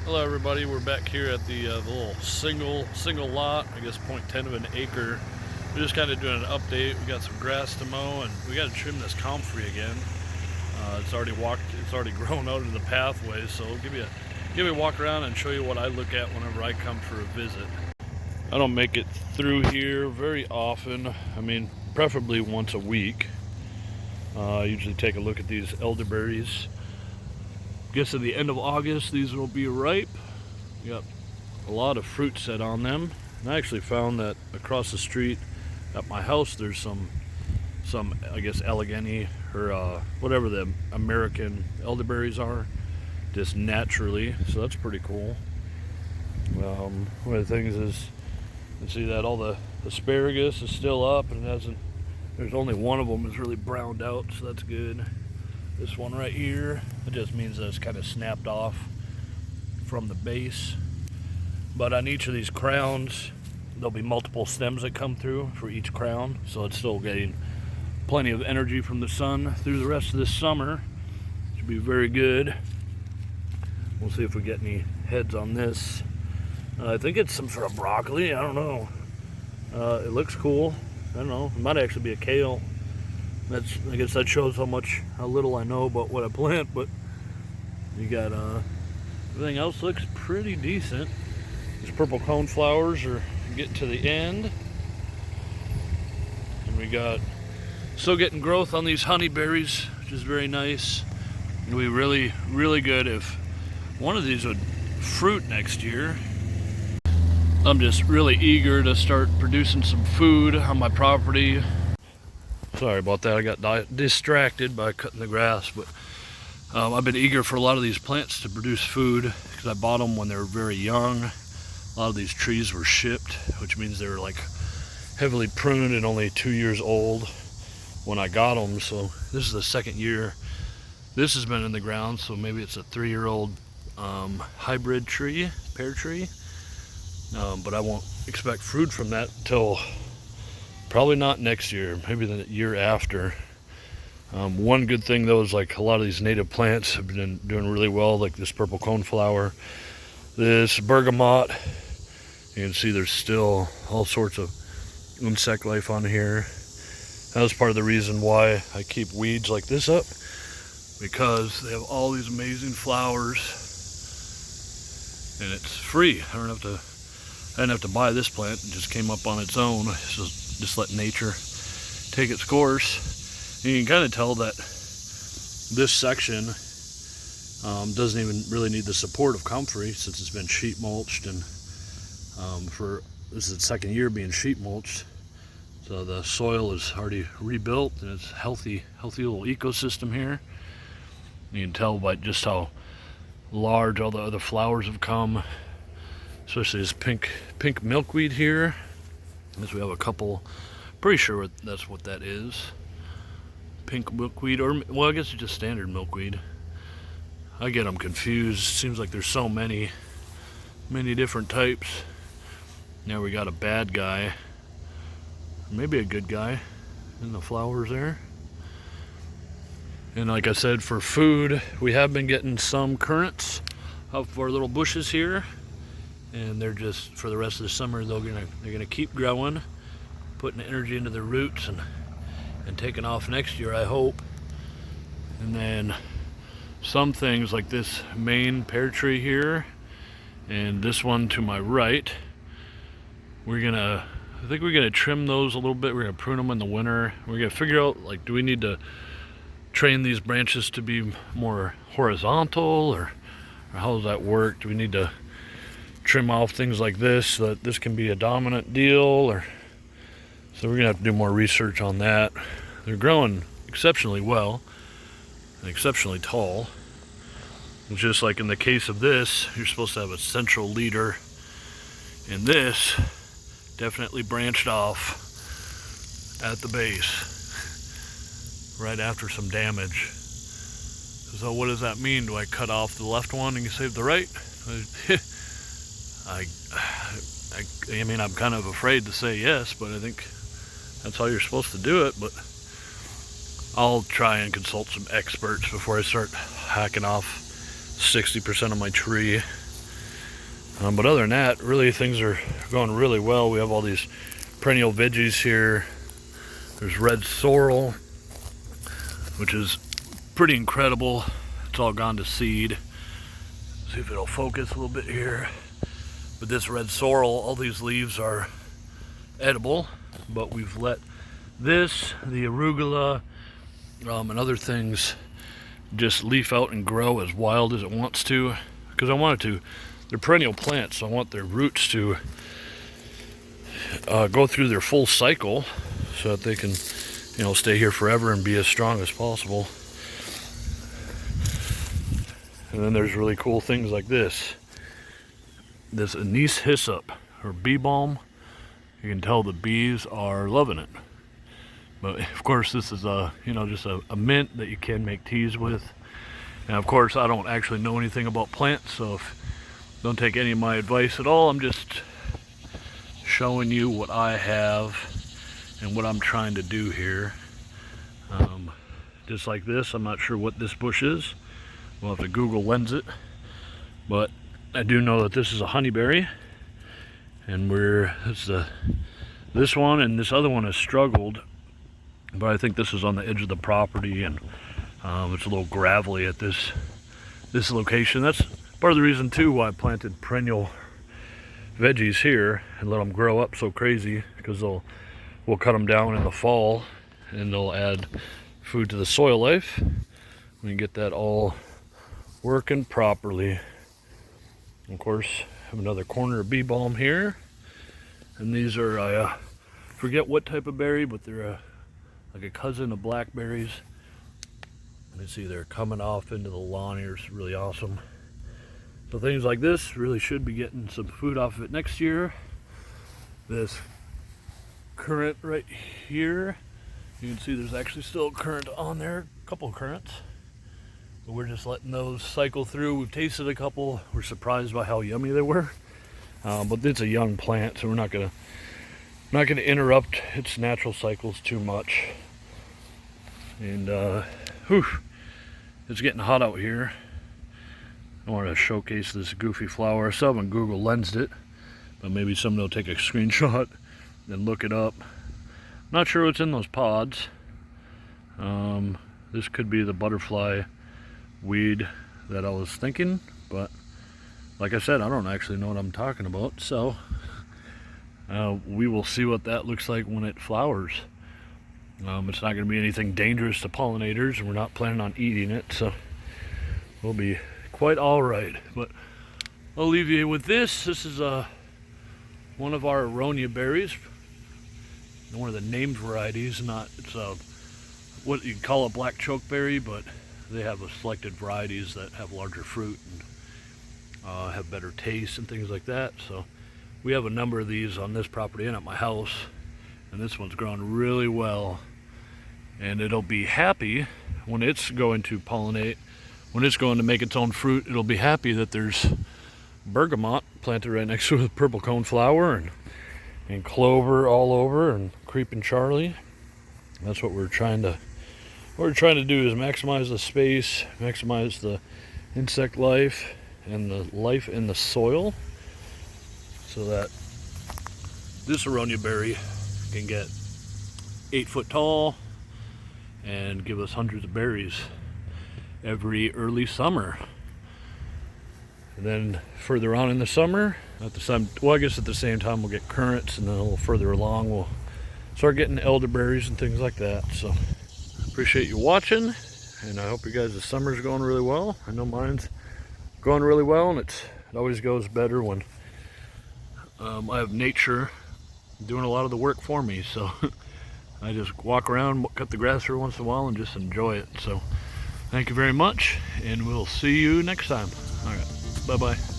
Hello everybody, we're back here at the little single lot, I guess 0.10 of an acre. We're just kind of doing an update. We got some grass to mow and we got to trim this comfrey again. It's already grown out into the pathway, so I'll give you a walk around and show you what I look at whenever I come for a visit. I don't make it through here very often. I mean, preferably once a week. I usually take a look at these elderberries. Guess at the end of August these will be ripe. Got a lot of fruit set on them. And I actually found that across the street at my house there's some I guess Allegheny or whatever the American elderberries are, just naturally, so that's pretty cool. One of the things is you see that all the asparagus is still up and there's only one of them is really browned out, so that's good. This one right here, it just means that it's kind of snapped off from the base. But on each of these crowns, there'll be multiple stems that come through for each crown, so it's still getting plenty of energy from the sun through the rest of this summer. Should be very good. We'll see if we get any heads on this. I think it's some sort of broccoli, I don't know. It looks cool. I don't know, it might actually be a kale. I guess that shows how little I know about what I plant, but you got everything else looks pretty decent. These purple cone flowers are getting to the end. And we got still getting growth on these honeyberries, which is very nice. It'd be really, really good if one of these would fruit next year. I'm just really eager to start producing some food on my property. Sorry about that, I got distracted by cutting the grass, but I've been eager for a lot of these plants to produce food because I bought them when they were very young. A lot of these trees were shipped, which means they were like heavily pruned and only 2 years old when I got them. So this is the second year this has been in the ground, so maybe it's a 3-year-old hybrid tree, pear tree. But I won't expect fruit from that until probably not next year, maybe the year after. One good thing though is like a lot of these native plants have been doing really well, like this purple coneflower, this bergamot. You can see there's still all sorts of insect life on here. That was part of the reason why I keep weeds like this up, because they have all these amazing flowers and it's free. I didn't have to buy this plant, it just came up on its own. So just let nature take its course. And you can kind of tell that this section doesn't even really need the support of comfrey since it's been sheet mulched, and this is its second year being sheet mulched. So the soil is already rebuilt and it's healthy little ecosystem here. You can tell by just how large all the other flowers have come, especially this pink milkweed here. As we have a couple, pretty sure that's what that is. Pink milkweed, or well, I guess it's just standard milkweed. I get them confused. Seems like there's so many different types. Now we got a bad guy, maybe a good guy in the flowers there. And like I said, for food, we have been getting some currants off our little bushes here. And they're just, for the rest of the summer, they're gonna keep growing, putting energy into their roots and taking off next year, I hope. And then some things like this main pear tree here and this one to my right, I think we're gonna trim those a little bit. We're gonna prune them in the winter. We're gonna figure out, like, do we need to train these branches to be more horizontal, or how does that work? Do we need to trim off things like this so that this can be a dominant deal? So we're gonna have to do more research on that. They're growing exceptionally well and exceptionally tall. It's just like in the case of this, you're supposed to have a central leader, and this definitely branched off at the base right after some damage. So what does that mean? Do I cut off the left one and you save the right? I mean, I'm kind of afraid to say yes, but I think that's how you're supposed to do it. But I'll try and consult some experts before I start hacking off 60% of my tree. But other than that, really things are going really well. We have all these perennial veggies here. There's red sorrel, which is pretty incredible. It's all gone to seed. See if it'll focus a little bit here. But this red sorrel, all these leaves are edible, but we've let this, the arugula, and other things just leaf out and grow as wild as it wants to, because I want it to. They're perennial plants, so I want their roots to go through their full cycle so that they can, you know, stay here forever and be as strong as possible. And then there's really cool things like this anise hyssop, or bee balm. You can tell the bees are loving it. But of course, this is just a mint that you can make teas with. And of course, I don't actually know anything about plants, so don't take any of my advice at all. I'm just showing you what I have and what I'm trying to do here. Just like this, I'm not sure what this bush is. We'll have to Google lens it. But I do know that this is a honeyberry, and this one and this other one has struggled, but I think this is on the edge of the property, and it's a little gravelly at this location. That's part of the reason too why I planted perennial veggies here and let them grow up so crazy, because we'll cut them down in the fall and they'll add food to the soil life. We can get that all working properly. Of course, I have another corner of bee balm here, and these are I forget what type of berry, but they're like a cousin of blackberries. You can see they're coming off into the lawn here. It's really awesome. So things like this really should be getting some food off of it next year. This currant right here, you can see there's actually still a currant on there, a couple of currants. But we're just letting those cycle through. We've tasted a couple. We're surprised by how yummy they were. But it's a young plant, so we're not gonna interrupt its natural cycles too much. And it's getting hot out here. I want to showcase this goofy flower. I still haven't Google lensed it, but maybe someone will take a screenshot and look it up. Not sure what's in those pods. This could be the butterfly weed that I was thinking, but like I said, I don't actually know what I'm talking about, so we will see what that looks like when it flowers. It's not going to be anything dangerous to pollinators, and we're not planning on eating it, so we'll be quite all right. But I'll leave you with this. This is one of our aronia berries, one of the named varieties. It's what you call a black chokeberry, but they have selected varieties that have larger fruit and have better taste and things like that. So we have a number of these on this property and at my house, and this one's grown really well, and it'll be happy when it's going to pollinate. When it's going to make its own fruit, it'll be happy that there's bergamot planted right next to it with purple coneflower and clover all over, and creeping Charlie. That's what we're trying to do, is maximize the space, maximize the insect life and the life in the soil, so that this aronia berry can get 8 foot tall and give us hundreds of berries every early summer. And then further on in the summer, at the same time we'll get currants, and then a little further along we'll start getting elderberries and things like that. So appreciate you watching, and I hope you guys' summer's going really well. I know mine's going really well, and it always goes better when I have nature doing a lot of the work for me. So I just walk around, cut the grass every once in a while, and just enjoy it. So thank you very much, and we'll see you next time. All right, bye-bye.